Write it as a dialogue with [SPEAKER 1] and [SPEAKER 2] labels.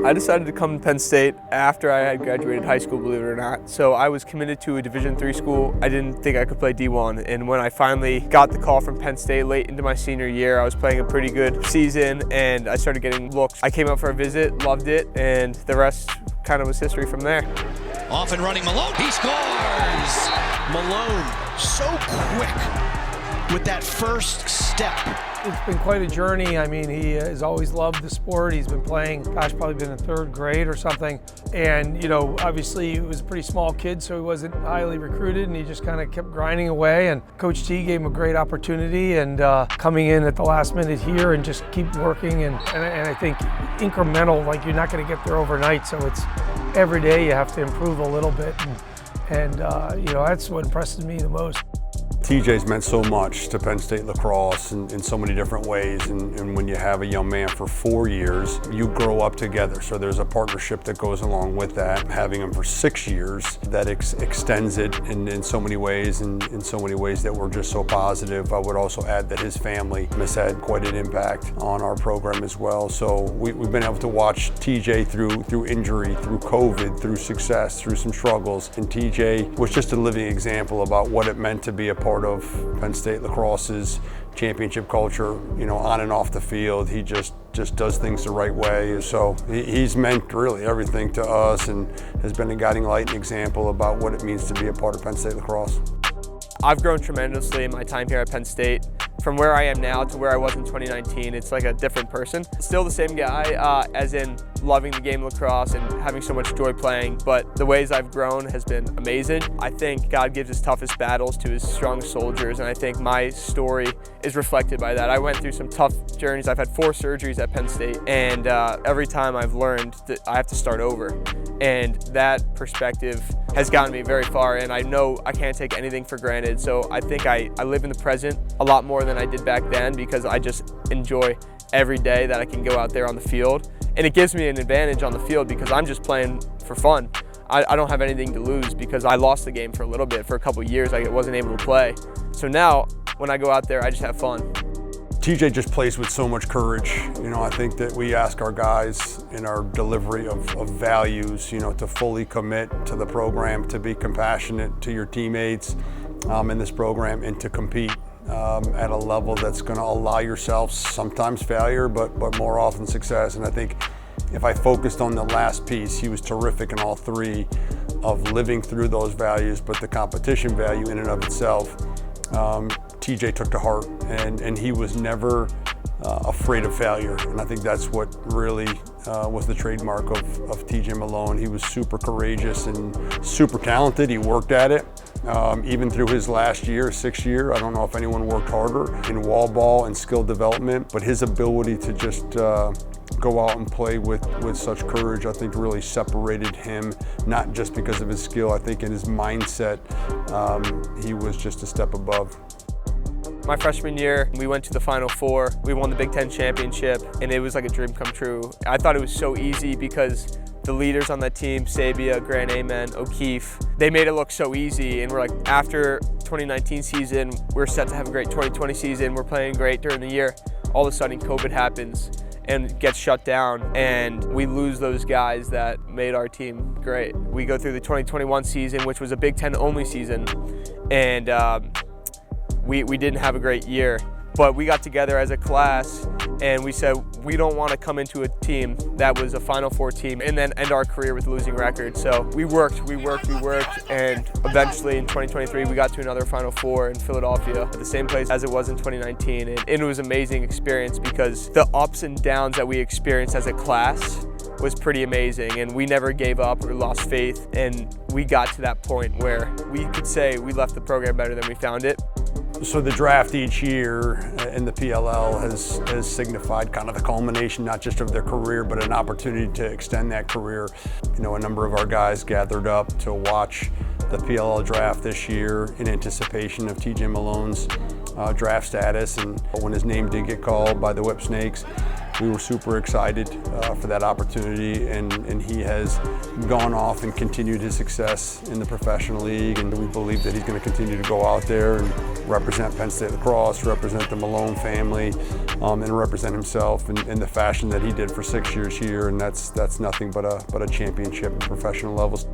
[SPEAKER 1] I decided to come to Penn State after I had graduated high school, believe it or not. So I was committed to a Division III school. I didn't think I could play D1. And when I finally got the call from Penn State late into my senior year, I was playing a pretty good season and I started getting looks. I came up for a visit, loved it, and the rest kind of was history from there.
[SPEAKER 2] Off and running Malone, he scores! Malone, so quick with that first step.
[SPEAKER 3] It's been quite a journey. I mean, he has always loved the sport. He's been playing, probably been in third grade or something. And, obviously he was a pretty small kid, so he wasn't highly recruited, and he just kind of kept grinding away. And Coach T gave him a great opportunity, and coming in at the last minute here and just keep working. And I think incremental, like you're not going to get there overnight, so it's every day you have to improve a little bit. And that's what impresses me the most.
[SPEAKER 4] TJ's meant so much to Penn State lacrosse in so many different ways, and when you have a young man for 4 years, you grow up together, so there's a partnership that goes along with that. Having him for 6 years, that extends it in so many ways, and in so many ways that were just so positive. I would also add that his family has had quite an impact on our program as well, so we've been able to watch TJ through injury, through COVID, through success, through some struggles, and TJ was just a living example about what it meant to be a part of Penn State lacrosse's championship culture, on and off the field. He just does things the right way. So he's meant really everything to us and has been a guiding light and example about what it means to be a part of Penn State lacrosse.
[SPEAKER 1] I've grown tremendously in my time here at Penn State. From where I am now to where I was in 2019, it's like a different person. Still the same guy, as in loving the game of lacrosse and having so much joy playing, but the ways I've grown has been amazing. I think God gives his toughest battles to his strongest soldiers, and I think my story is reflected by that. I went through some tough journeys. I've had 4 surgeries at Penn State, and every time I've learned that I have to start over. And that perspective has gotten me very far, and I know I can't take anything for granted. So I think I live in the present a lot more than I did back then, because I just enjoy every day that I can go out there on the field. And it gives me an advantage on the field because I'm just playing for fun. I don't have anything to lose because I lost the game for a little bit. For a couple of years, I wasn't able to play. So now, when I go out there, I just have fun.
[SPEAKER 4] TJ just plays with so much courage. I think that we ask our guys in our delivery of values, to fully commit to the program, to be compassionate to your teammates in this program, and to compete at a level that's going to allow yourself sometimes failure, but more often success. And I think if I focused on the last piece, he was terrific in all 3 of living through those values, but the competition value in and of itself, TJ took to heart, and he was never afraid of failure. And I think that's what really was the trademark of TJ Malone. He was super courageous and super talented. He worked at it. Even through his last year, 6th year, I don't know if anyone worked harder in wall ball and skill development, but his ability to just go out and play with such courage, I think really separated him, not just because of his skill. I think in his mindset, he was just a step above.
[SPEAKER 1] My freshman year, we went to the Final Four. We won the Big Ten championship, and it was like a dream come true. I thought it was so easy because the leaders on that team, Sabia, Grant Amen, O'Keefe, they made it look so easy. And we're like, after 2019 season, we're set to have a great 2020 season. We're playing great during the year. All of a sudden, COVID happens and gets shut down, and we lose those guys that made our team great. We go through the 2021 season, which was a Big Ten only season, and we didn't have a great year. But we got together as a class and we said we don't want to come into a team that was a Final Four team and then end our career with a losing record. So we worked, and eventually in 2023 we got to another Final Four in Philadelphia at the same place as it was in 2019. And it was an amazing experience because the ups and downs that we experienced as a class was pretty amazing, and we never gave up or lost faith, and we got to that point where we could say we left the program better than we found it.
[SPEAKER 4] So the draft each year in the PLL has signified kind of the culmination, not just of their career, but an opportunity to extend that career. A number of our guys gathered up to watch the PLL draft this year in anticipation of TJ Malone's draft status, and when his name did get called by the Whipsnakes, we were super excited for that opportunity, and he has gone off and continued his success in the professional league, and we believe that he's going to continue to go out there and represent Penn State lacrosse, represent the Malone family, and represent himself in the fashion that he did for 6 years here, and that's nothing but a championship at professional levels.